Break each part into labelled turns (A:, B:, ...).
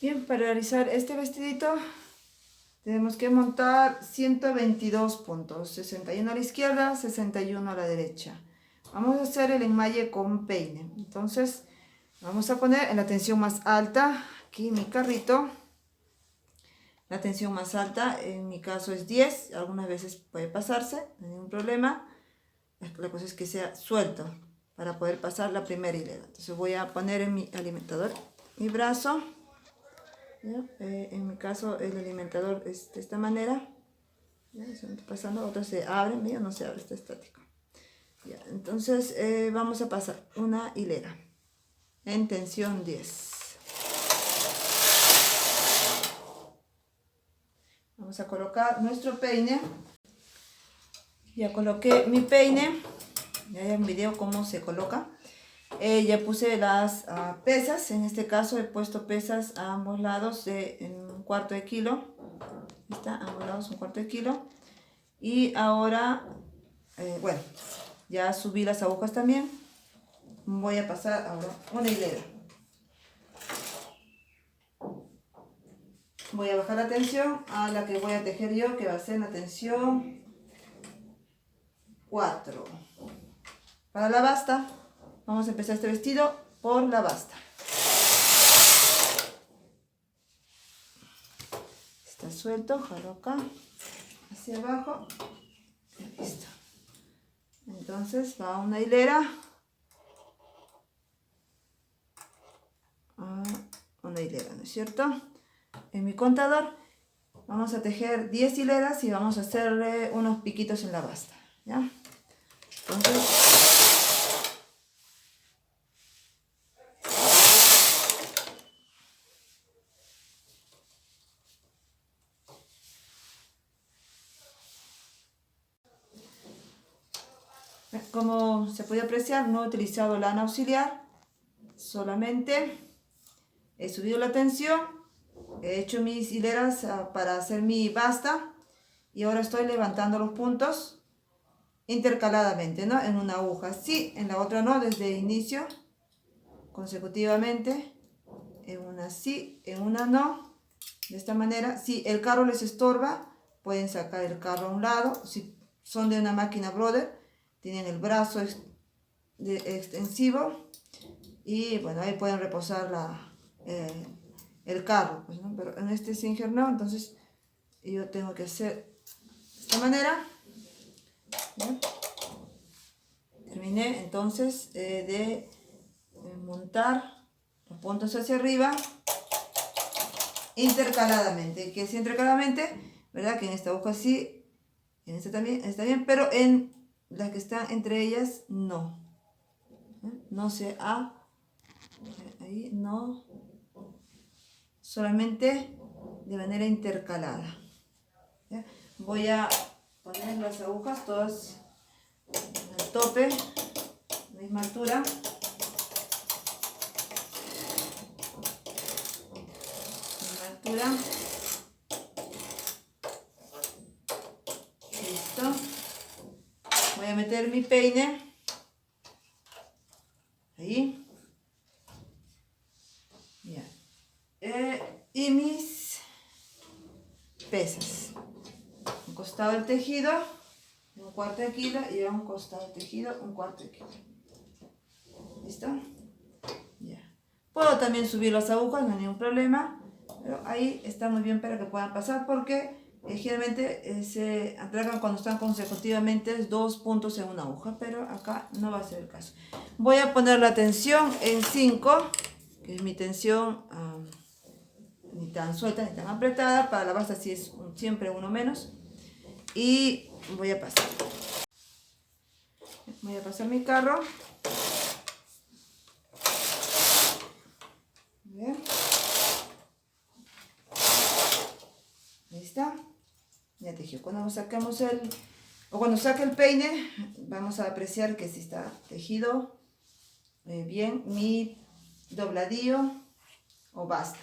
A: Bien, para realizar este vestidito tenemos que montar 122 puntos, 61 a la izquierda, 61 a la derecha. Vamos a hacer el enmalle con peine. Entonces vamos a poner en la tensión más alta, aquí mi carrito. La tensión más alta en mi caso es 10, algunas veces puede pasarse, no hay ningún problema. La cosa es que sea suelto para poder pasar la primera hilera. Entonces voy a poner en mi alimentador mi brazo. En mi caso el alimentador es de esta manera. ¿Ya? Se me está pasando, otro se abre, mío no se abre, está estático. ¿Ya? Entonces vamos a pasar una hilera en tensión 10. Vamos a colocar nuestro peine. Ya coloqué mi peine. Ya hay un video cómo se coloca. Ya puse las pesas. En este caso he puesto pesas a ambos lados de un cuarto de kilo. Está a ambos lados un cuarto de kilo. Y ahora, bueno, ya subí las agujas también. Voy a pasar ahora una hilera. Voy a bajar la tensión a la que voy a tejer yo, que va a ser la tensión 4. Para la basta, vamos a empezar este vestido por la basta. Está suelto, jalo acá, hacia abajo, y listo. Entonces va una hilera, ¿no es cierto? En mi contador vamos a tejer 10 hileras y vamos a hacerle unos piquitos en la basta, ¿ya? Entonces, como se puede apreciar, no he utilizado lana auxiliar, solamente he subido la tensión, he hecho mis hileras para hacer mi basta y ahora estoy levantando los puntos intercaladamente, ¿no? En una aguja sí, en la otra no, desde el inicio, consecutivamente, en una sí, en una no, de esta manera. Si el carro les estorba, pueden sacar el carro a un lado. Si son de una máquina Brother, tienen el brazo extensivo y bueno, ahí pueden reposar el carro, pues, ¿no? Pero en este Singer no, entonces yo tengo que hacer de esta manera. ¿Ya? Terminé entonces de montar los puntos hacia arriba intercaladamente, que es intercaladamente, ¿verdad? Que en esta aguja sí, en esta también está bien, pero en las que están entre ellas no. No se ha, ahí no, solamente de manera intercalada. ¿Ya? Voy a poner las agujas todas al tope, misma altura. Listo. Voy a meter mi peine ahí. Ya. Y mis pesas. Un costado del tejido, un cuarto de kilo, y a un costado del tejido, un cuarto de kilo. ¿Listo? Ya. Puedo también subir las agujas, no hay ningún problema. Pero ahí está muy bien para que puedan pasar porque generalmente se atracan cuando están consecutivamente 2 puntos en una aguja, pero acá no va a ser el caso. Voy a poner la tensión en 5, que es mi tensión ni tan suelta ni tan apretada. Para la basta sí es siempre uno menos. Y voy a pasar mi carro. Bien. ¿Lista? Ya tejió. Cuando sacamos cuando saque el peine, vamos a apreciar que si está tejido bien mi dobladillo o basta.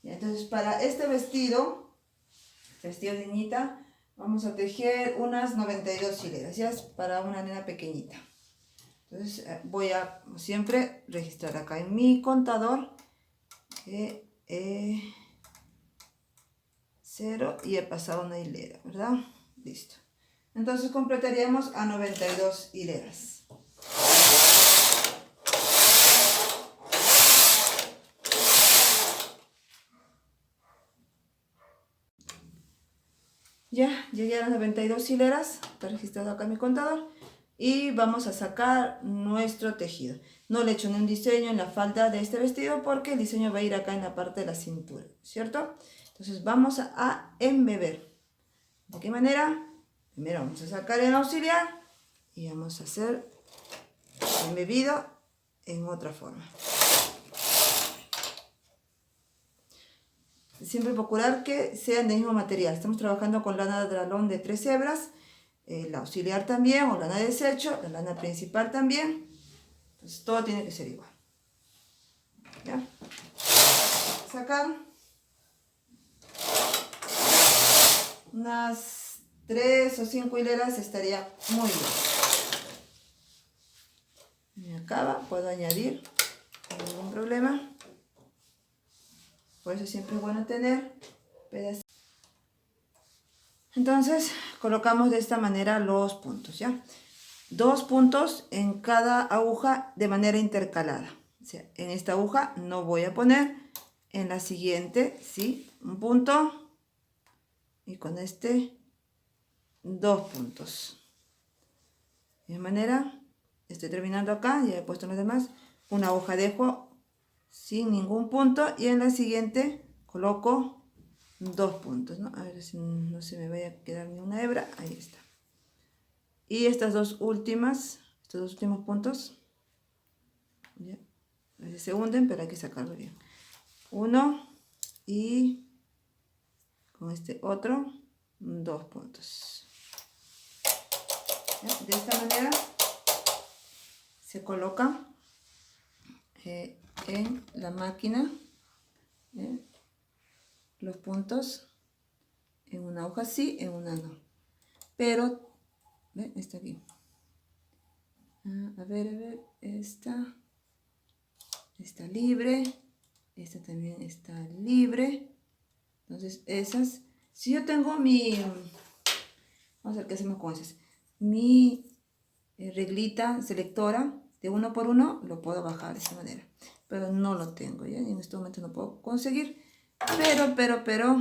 A: Y entonces para este vestido de niñita, vamos a tejer unas 92 hileras, ya es para una nena pequeñita. Entonces voy a siempre registrar acá en mi contador 0 y he pasado una hilera, ¿verdad? Listo. Entonces completaríamos a 92 hileras. Ya llegué a las 92 hileras, está registrado acá en mi contador. Y vamos a sacar nuestro tejido. No le he hecho ni un diseño en la falda de este vestido porque el diseño va a ir acá en la parte de la cintura, ¿cierto? Entonces vamos a embeber. ¿De qué manera? Primero vamos a sacar el auxiliar y vamos a hacer el embebido en otra forma. Siempre procurar que sean del mismo material. Estamos trabajando con lana de dralón de 3 hebras, la auxiliar también, o lana de desecho, la lana principal también. Entonces todo tiene que ser igual. ¿Ya? Sacar unas 3 o 5 hileras estaría muy bien. Me acaba, puedo añadir sin ningún problema. Por eso siempre es bueno tener pedacitos. Entonces colocamos de esta manera los puntos, ¿ya? 2 puntos en cada aguja de manera intercalada. O sea, en esta aguja no voy a poner, en la siguiente, sí, un punto. Y con este, 2 puntos. De manera, estoy terminando acá, ya he puesto los demás. Una aguja dejo sin ningún punto y en la siguiente coloco 2 puntos, ¿no? A ver si no se me vaya a quedar ni una hebra. Ahí está. Y estas estos dos últimos puntos, ¿ya? A veces se hunden, pero hay que sacarlo bien. Uno y con este otro, 2 puntos. ¿Ya? De esta manera se coloca en la máquina los puntos en una hoja sí, en una no. Pero, ¿ve? Está aquí. A ver, esta está libre, esta también está libre. Entonces esas, si yo tengo mi, vamos a ver qué hacemos con esas, mi reglita selectora de 1 por 1, lo puedo bajar de esta manera, pero no lo tengo, ya en este momento no puedo conseguir, pero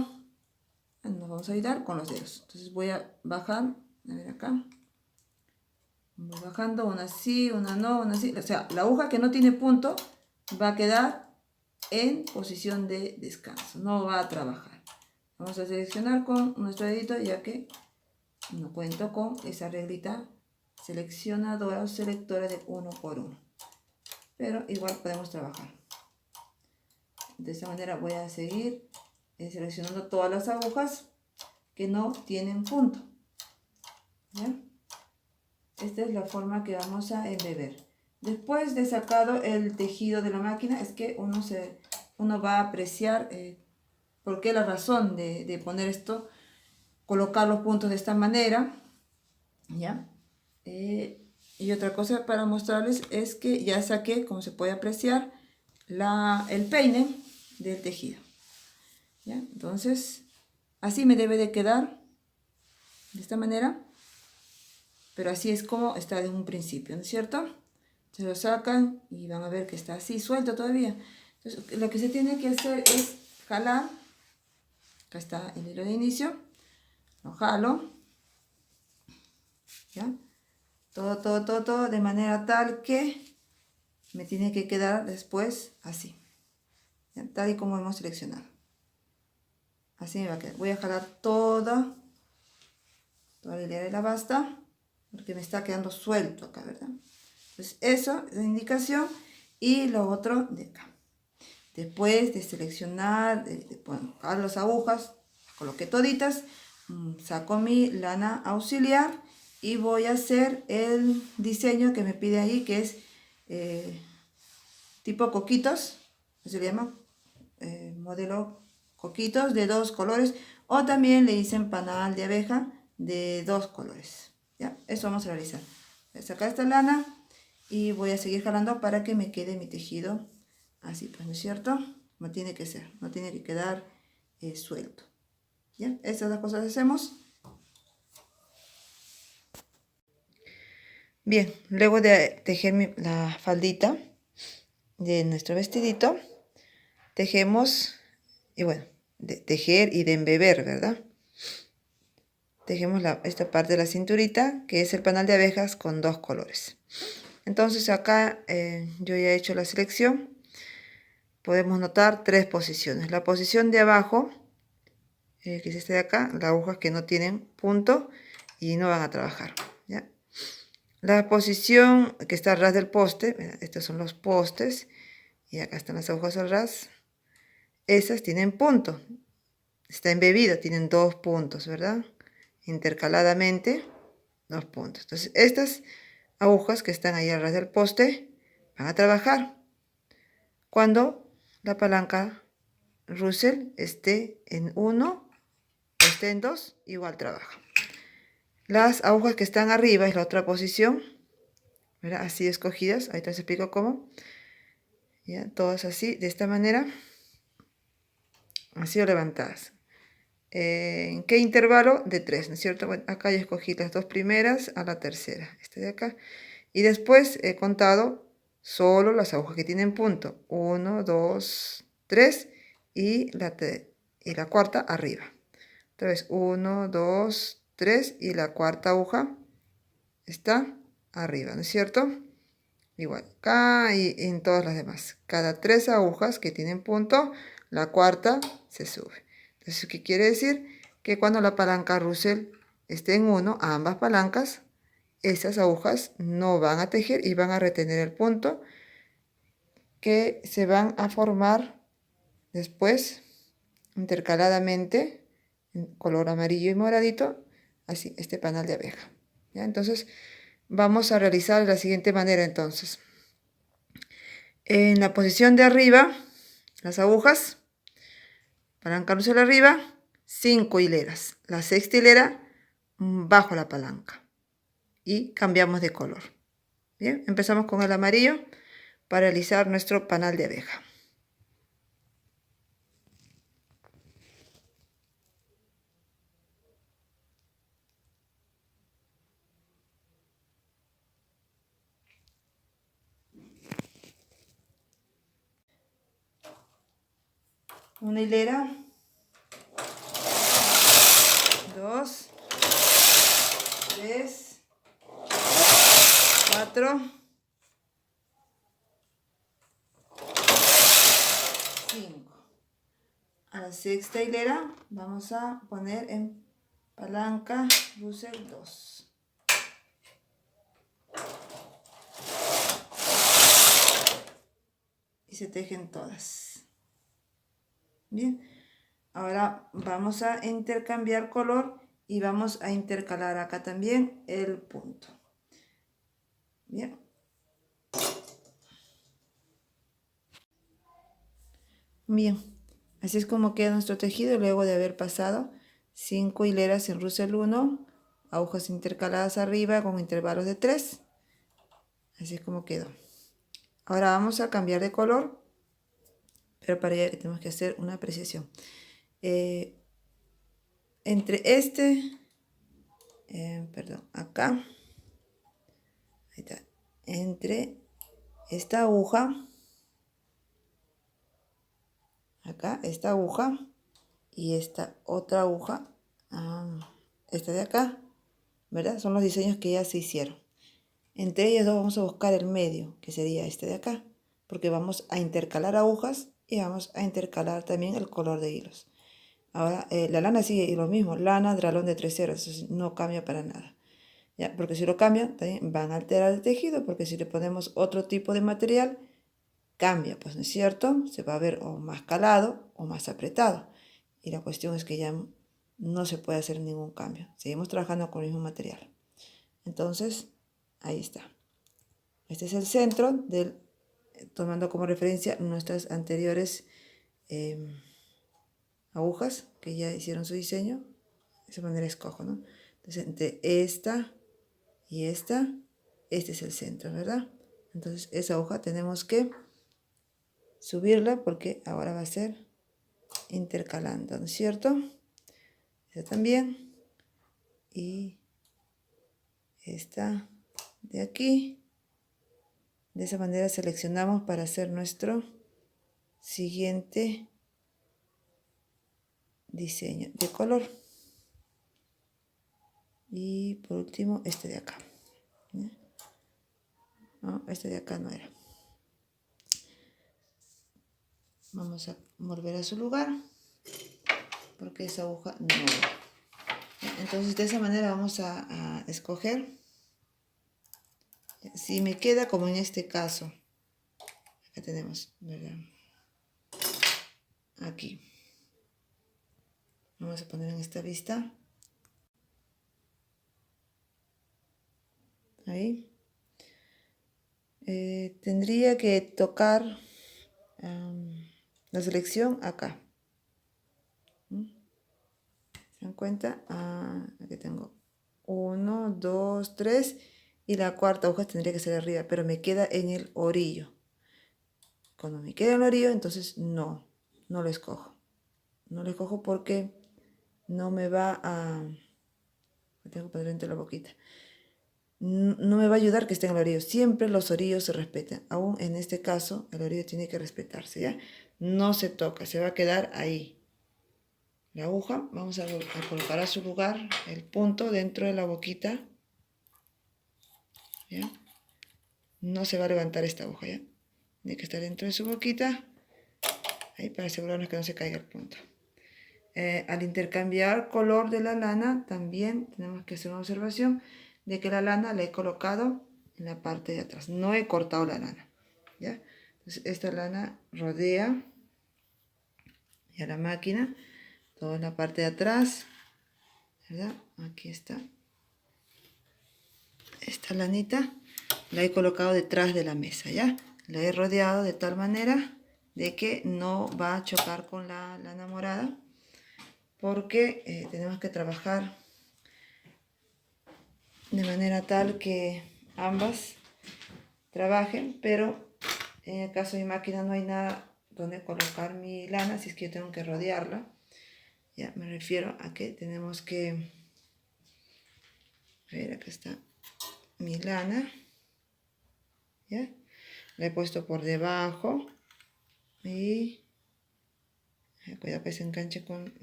A: nos vamos a ayudar con los dedos. Entonces voy a bajar, a ver acá, voy bajando una sí, una no, una sí, o sea, la aguja que no tiene punto va a quedar en posición de descanso, no va a trabajar. Vamos a seleccionar con nuestro dedito, ya que no cuento con esa reglita seleccionadora o selectora de 1 por 1, pero igual podemos trabajar. De esta manera voy a seguir seleccionando todas las agujas que no tienen punto, ¿ya? Esta es la forma que vamos a embeber. Después de sacado el tejido de la máquina, es que uno va a apreciar por qué la razón de poner esto, colocar los puntos de esta manera, ¿ya? Y otra cosa para mostrarles es que ya saqué, como se puede apreciar, el peine del tejido, ¿ya? Entonces, así me debe de quedar, de esta manera, pero así es como está desde un principio, ¿no es cierto? Se lo sacan y van a ver que está así, suelto todavía. Entonces, lo que se tiene que hacer es jalar, acá está el hilo de inicio, lo jalo, ¿ya? Todo de manera tal que me tiene que quedar después así, ¿ya? Tal y como hemos seleccionado. Así me va a quedar. Voy a jalar toda la hilera de la basta porque me está quedando suelto acá, ¿verdad? Entonces eso es la indicación y lo otro de acá. Después de seleccionar, de poner las agujas, coloqué toditas, saco mi lana auxiliar y voy a hacer el diseño que me pide ahí, que es tipo coquitos, se le llama modelo coquitos de 2 colores, o también le dicen panal de abeja de 2 colores. ¿Ya? Eso vamos a realizar. Voy a sacar esta lana y voy a seguir jalando para que me quede mi tejido así, pues, ¿no es cierto? De como tiene que ser, no tiene que quedar suelto. ¿Ya? Estas dos cosas hacemos. Bien, luego de tejer la faldita de nuestro vestidito, tejemos, y bueno, de tejer y de embeber, ¿verdad? Tejemos esta parte de la cinturita, que es el panal de abejas con 2 colores. Entonces acá yo ya he hecho la selección. Podemos notar 3 posiciones. La posición de abajo, que es esta de acá, las agujas que no tienen punto y no van a trabajar, ¿ya? La posición que está al ras del poste, estos son los postes, y acá están las agujas al ras. Esas tienen punto, está embebida, tienen 2 puntos, ¿verdad? Intercaladamente, 2 puntos. Entonces, estas agujas que están ahí al ras del poste van a trabajar cuando la palanca Russell esté en 1 o esté en 2, igual trabaja. Las agujas que están arriba es la otra posición, ¿verdad? Así escogidas, ahorita les explico cómo. ¿Ya? Todas así, de esta manera, así o levantadas. ¿En qué intervalo? De 3, ¿no es cierto? Bueno, acá ya escogí las 2 primeras a la tercera, esta de acá. Y después he contado solo las agujas que tienen punto. 1, 2, 3 y la cuarta arriba. Entonces 1, 2, 3 y la cuarta aguja está arriba, ¿no es cierto? Igual acá y en todas las demás. Cada 3 agujas que tienen punto, la cuarta se sube. Entonces, ¿qué quiere decir? Que cuando la palanca Russell esté en 1, ambas palancas, esas agujas no van a tejer y van a retener el punto que se van a formar después intercaladamente en color amarillo y moradito, así, este panal de abeja. ¿Ya? Entonces, vamos a realizar de la siguiente manera entonces. En la posición de arriba, las agujas, palanca Russell arriba, 5 hileras. La sexta hilera bajo la palanca y cambiamos de color. Bien, empezamos con el amarillo para realizar nuestro panal de abeja. Una hilera, 2, 3, 4, 5. A la sexta hilera vamos a poner en palanca Russell 2. Y se tejen todas. Bien, ahora vamos a intercambiar color y vamos a intercalar acá también el punto. Bien. Bien, así es como queda nuestro tejido luego de haber pasado 5 hileras en Russell 1, agujas intercaladas arriba con intervalos de 3. Así es como quedó. Ahora vamos a cambiar de color, pero para ello tenemos que hacer una precisión. Entre acá, ahí está, entre esta aguja, acá, esta aguja y esta otra aguja, esta de acá, ¿verdad? Son los diseños que ya se hicieron. Entre ellos dos vamos a buscar el medio, que sería este de acá, porque vamos a intercalar agujas y vamos a intercalar también el color de hilos. Ahora, la lana sigue lo mismo, lana, dralón de 3 ceros, no cambia para nada. ¿Ya? Porque si lo cambian, también van a alterar el tejido, porque si le ponemos otro tipo de material, cambia, pues, ¿no es cierto? Se va a ver o más calado o más apretado. Y la cuestión es que ya no se puede hacer ningún cambio. Seguimos trabajando con el mismo material. Entonces, ahí está. Este es el centro tomando como referencia nuestras anteriores agujas que ya hicieron su diseño. De esa manera escojo, ¿no? Entonces, entre esta y esta, este es el centro, ¿verdad? Entonces, esa hoja tenemos que subirla porque ahora va a ser intercalando, ¿no es cierto? Esta también. Y esta de aquí. De esa manera seleccionamos para hacer nuestro siguiente diseño de color. Y por último este de acá. No, este de acá no era. Vamos a volver a su lugar porque esa aguja no era. Entonces de esa manera vamos a escoger. Si me queda como en este caso, acá tenemos, ¿verdad? Aquí. Vamos a poner en esta vista. Ahí. Tendría que tocar la selección acá. ¿Se dan cuenta? Aquí tengo 1, 2, 3 y la cuarta aguja tendría que ser arriba, pero me queda en el orillo. Cuando me queda en el orillo, entonces no lo escojo. No lo escojo porque no me va a... Tengo que poner entre la boquita. No me va a ayudar que esté en el orillo. Siempre los orillos se respetan. Aún en este caso, el orillo tiene que respetarse, ¿ya? No se toca, se va a quedar ahí. La aguja, vamos a colocar a su lugar el punto dentro de la boquita. ¿Ya? No se va a levantar esta aguja, ¿ya? Tiene que estar dentro de su boquita. Ahí para asegurarnos que no se caiga el punto. Al intercambiar color de la lana, también tenemos que hacer una observación de que la lana la he colocado en la parte de atrás. No he cortado la lana, ¿ya? Entonces esta lana rodea ya la máquina, toda la parte de atrás, ¿verdad? Aquí está. Esta lanita la he colocado detrás de la mesa, ¿ya? La he rodeado de tal manera de que no va a chocar con la lana morada, porque tenemos que trabajar de manera tal que ambas trabajen, pero en el caso de mi máquina no hay nada donde colocar mi lana, así es que yo tengo que rodearla. Ya me refiero a que tenemos que... A ver, acá está mi lana. ¿Ya? La he puesto por debajo. Y... Cuidado que se enganche con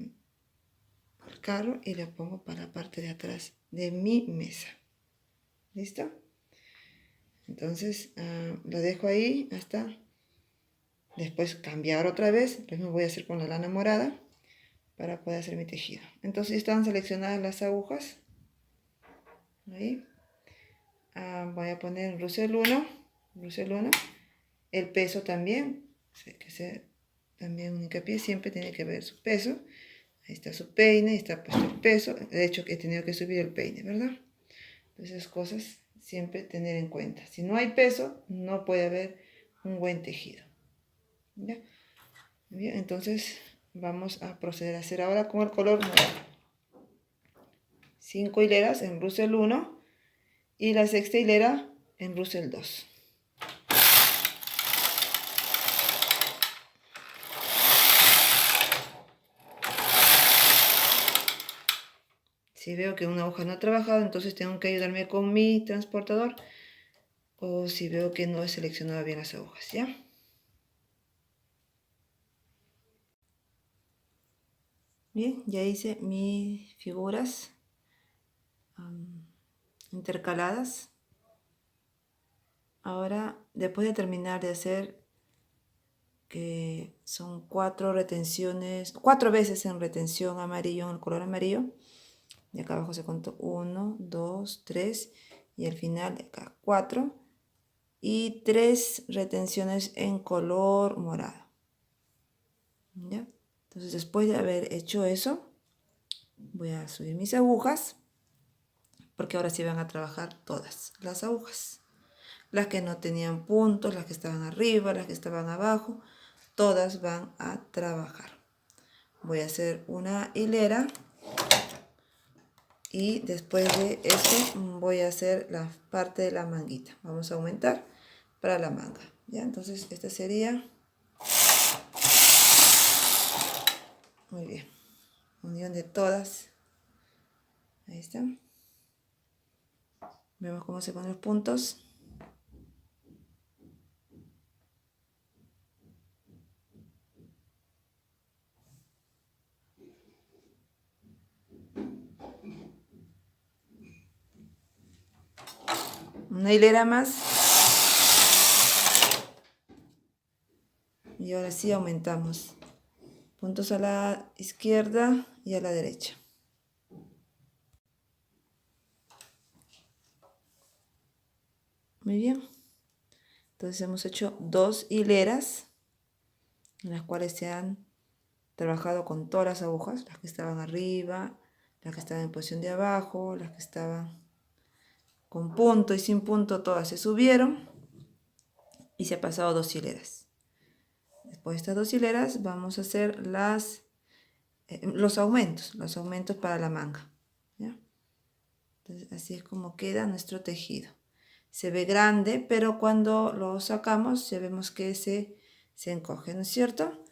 A: el carro. Y la pongo para la parte de atrás de mi mesa. ¿Listo? Entonces lo dejo ahí hasta después cambiar otra vez. Lo mismo voy a hacer con la lana morada para poder hacer mi tejido. Entonces están seleccionadas las agujas. Ahí. Voy a poner Russell 1. El peso también. Hay que hacer también un hincapié. Siempre tiene que ver su peso. Ahí está su peine. Ahí está puesto el peso. De hecho, he tenido que subir el peine, ¿verdad? Entonces, esas cosas siempre tener en cuenta. Si no hay peso, no puede haber un buen tejido. ¿Ya? Bien, entonces vamos a proceder a hacer ahora con el color morado. 5 hileras en Russell 1 y la sexta hilera en Russell 2. Si veo que una hoja no ha trabajado, entonces tengo que ayudarme con mi transportador. O si veo que no he seleccionado bien las agujas, ¿ya? Bien, ya hice mis figuras intercaladas. Ahora, después de terminar de hacer, que son 4 retenciones, 4 veces en retención amarillo, en el color amarillo. Y acá abajo se contó 1, 2, 3 y al final acá 4. Y 3 retenciones en color morado. ¿Ya? Entonces después de haber hecho eso, voy a subir mis agujas, porque ahora sí van a trabajar todas las agujas. Las que no tenían puntos, las que estaban arriba, las que estaban abajo, todas van a trabajar. Voy a hacer una hilera y después de eso voy a hacer la parte de la manguita. Vamos a aumentar para la manga. ¿Ya? Entonces esta sería Muy bien. Unión de todas. Ahí está. Vemos cómo se ponen los puntos. Una hilera más. Y ahora sí aumentamos. Puntos a la izquierda y a la derecha. Muy bien. Entonces hemos hecho 2 hileras en las cuales se han trabajado con todas las agujas, las que estaban arriba, las que estaban en posición de abajo, las que estaban con punto y sin punto, todas se subieron y se ha pasado 2 hileras. Después de estas 2 hileras vamos a hacer los aumentos para la manga, ¿ya? Entonces así es como queda nuestro tejido. Se ve grande, pero cuando lo sacamos ya vemos que se encoge, ¿no es cierto?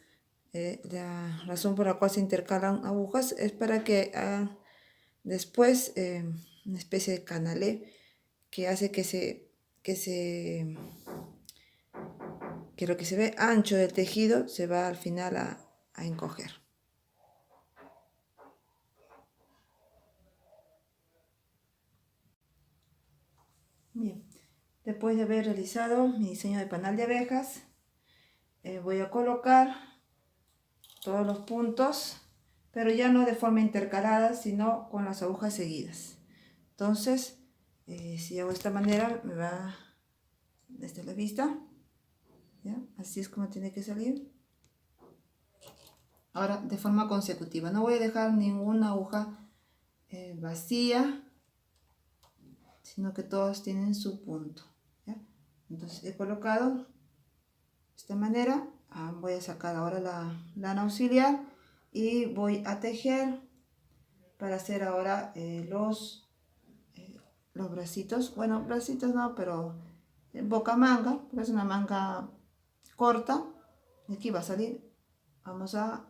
A: La razón por la cual se intercalan agujas es para que después una especie de canalé que hace que lo que se ve ancho del tejido se va al final a encoger. Bien, después de haber realizado mi diseño de panal de abejas, voy a colocar todos los puntos, pero ya no de forma intercalada, sino con las agujas seguidas. Entonces, si hago de esta manera, me va desde la vista, ¿ya? Así es como tiene que salir. Ahora, de forma consecutiva, no voy a dejar ninguna aguja vacía, sino que todas tienen su punto, ¿ya? Entonces, he colocado de esta manera. Voy a sacar ahora la lana auxiliar y voy a tejer para hacer ahora los bracitos. Bueno, bracitos no, pero boca manga, porque es una manga corta. Aquí va a salir. Vamos a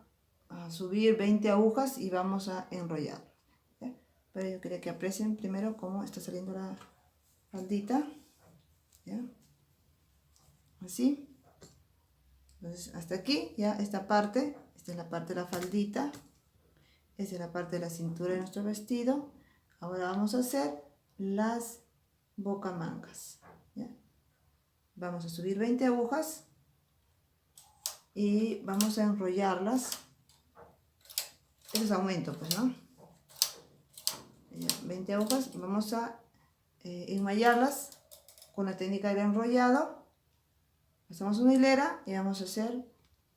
A: subir 20 agujas y vamos a enrollar, ¿ya? Pero yo quería que aprecien primero cómo está saliendo la faldita, ¿ya? Así. Entonces hasta aquí ya esta parte, esta es la parte de la faldita, esta es la parte de la cintura de nuestro vestido. Ahora vamos a hacer las bocamangas, ¿ya? Vamos a subir 20 agujas y vamos a enrollarlas. Eso es aumento, pues, ¿no? 20 agujas, vamos a enmallarlas con la técnica del enrollado. Hacemos una hilera y vamos a hacer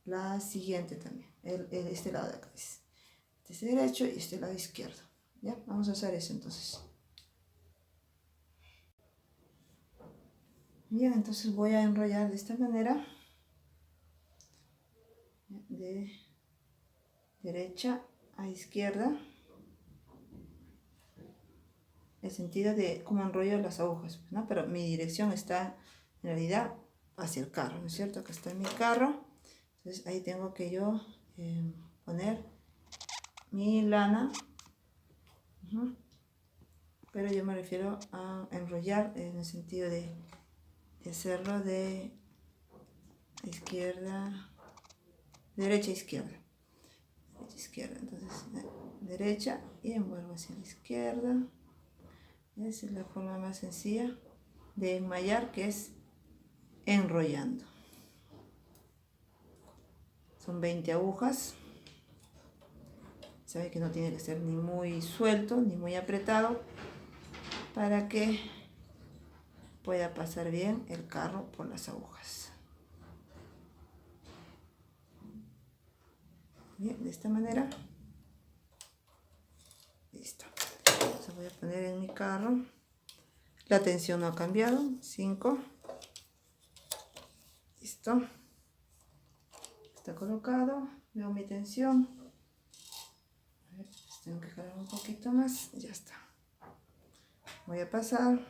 A: la siguiente también, este lado de acá, este derecho y este lado izquierdo, ¿ya? Vamos a hacer eso entonces. Bien, entonces voy a enrollar de esta manera, de derecha a izquierda, el sentido de cómo enrollo las agujas, ¿no? Pero mi dirección está en realidad hacia el carro, ¿no es cierto? Acá está mi carro, entonces ahí tengo que yo poner mi lana, pero yo me refiero a enrollar en el sentido de hacerlo de izquierda, derecha, izquierda, entonces derecha y envuelvo hacia la izquierda. Esa es la forma más sencilla de enmallar, que es enrollando. Son 20 agujas. Sabe que no tiene que ser ni muy suelto ni muy apretado para que pueda pasar bien el carro por las agujas. Bien, de esta manera. Listo. Entonces voy a poner en mi carro. La tensión no ha cambiado. 5. Listo. Está colocado. Veo mi tensión. A ver, tengo que jalar un poquito más. Ya está. Voy a pasar.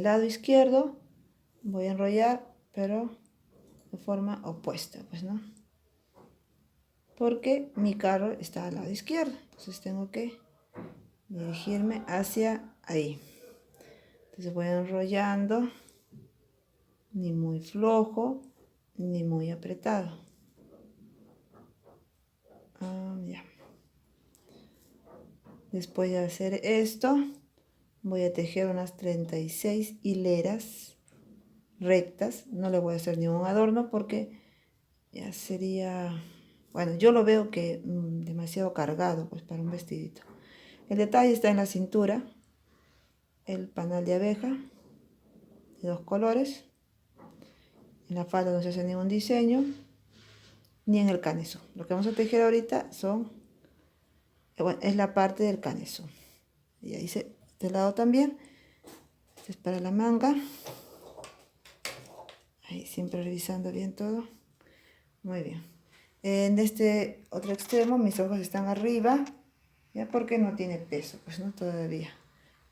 A: lado izquierdo voy a enrollar, pero de forma opuesta, pues, ¿no? Porque mi carro está al lado izquierdo, entonces tengo que dirigirme hacia ahí. Entonces voy enrollando, ni muy flojo, ni muy apretado. Ya. Después de hacer esto, voy a tejer unas 36 hileras rectas. No le voy a hacer ningún adorno porque ya sería, bueno, yo lo veo que demasiado cargado, pues, para un vestidito. El detalle está en la cintura, el panal de abeja de 2 colores. En la falda no se hace ningún diseño, ni en el canesón. Lo que vamos a tejer ahorita bueno, es la parte del canesón. Ya hice este lado también. Este es para la manga. Ahí siempre revisando bien todo. Muy bien. En este otro extremo mis ojos están arriba, ya porque no tiene peso, pues no todavía.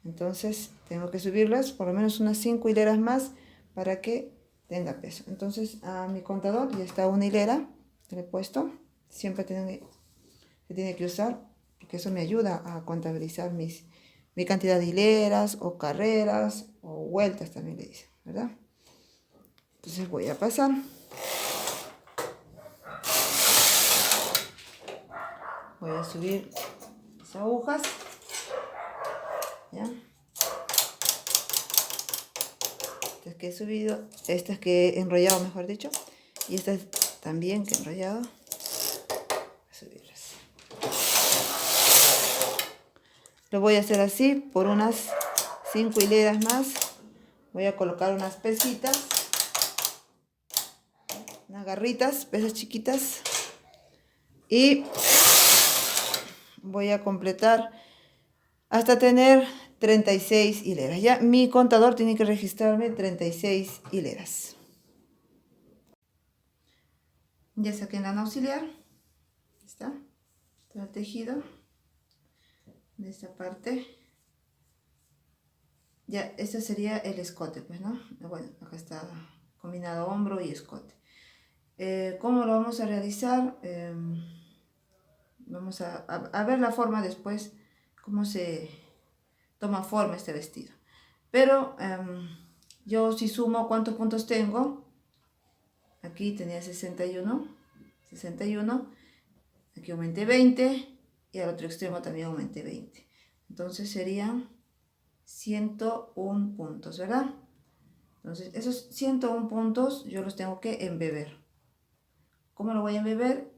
A: Entonces tengo que subirlas por lo menos unas 5 hileras más para que tenga peso. Entonces a mi contador ya está una hilera que le he puesto. Siempre se tiene que usar porque eso me ayuda a contabilizar mi cantidad de hileras o carreras o vueltas también le dicen, ¿verdad? Entonces voy a pasar. Voy a subir mis agujas. ¿Ya? Estas que he subido, estas que he enrollado, mejor dicho, y estas también que he enrollado. Voy a subirlas. Lo voy a hacer así por unas 5 hileras más. Voy a colocar unas pesitas, unas garritas, pesas chiquitas, y voy a completar hasta tener 36 hileras. Ya mi contador tiene que registrarme 36 hileras. Ya saqué la auxiliar. Está el tejido de esta parte. Ya, este sería el escote, pues, ¿no? Bueno, acá está combinado hombro y escote. ¿Cómo lo vamos a realizar? Vamos a ver la forma después, cómo se toma forma este vestido. Pero yo si sumo cuántos puntos tengo, aquí tenía 61, aquí aumenté 20 y al otro extremo también aumenté 20. Entonces serían 101 puntos, ¿verdad? Entonces esos 101 puntos yo los tengo que embeber. ¿Cómo lo voy a embeber?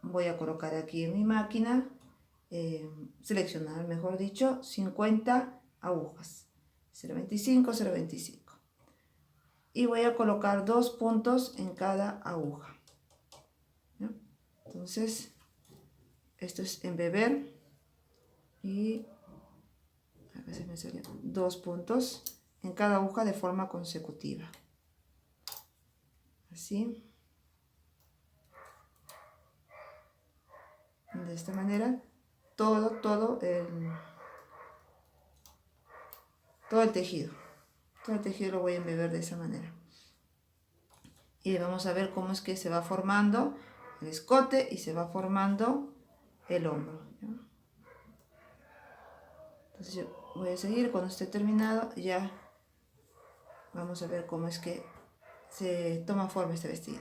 A: Voy a colocar aquí en mi máquina, seleccionar, mejor dicho, 50 agujas, 0.25, 0.25. Y voy a colocar 2 puntos en cada aguja. ¿Ya? Entonces, esto es embeber y a veces me salen 2 puntos en cada aguja de forma consecutiva. Así. De esta manera, todo el tejido. Todo el tejido lo voy a embeber de esa manera. Y vamos a ver cómo es que se va formando el escote y se va formando el hombro, ¿ya? Entonces yo voy a seguir, cuando esté terminado ya vamos a ver cómo es que se toma forma este vestido.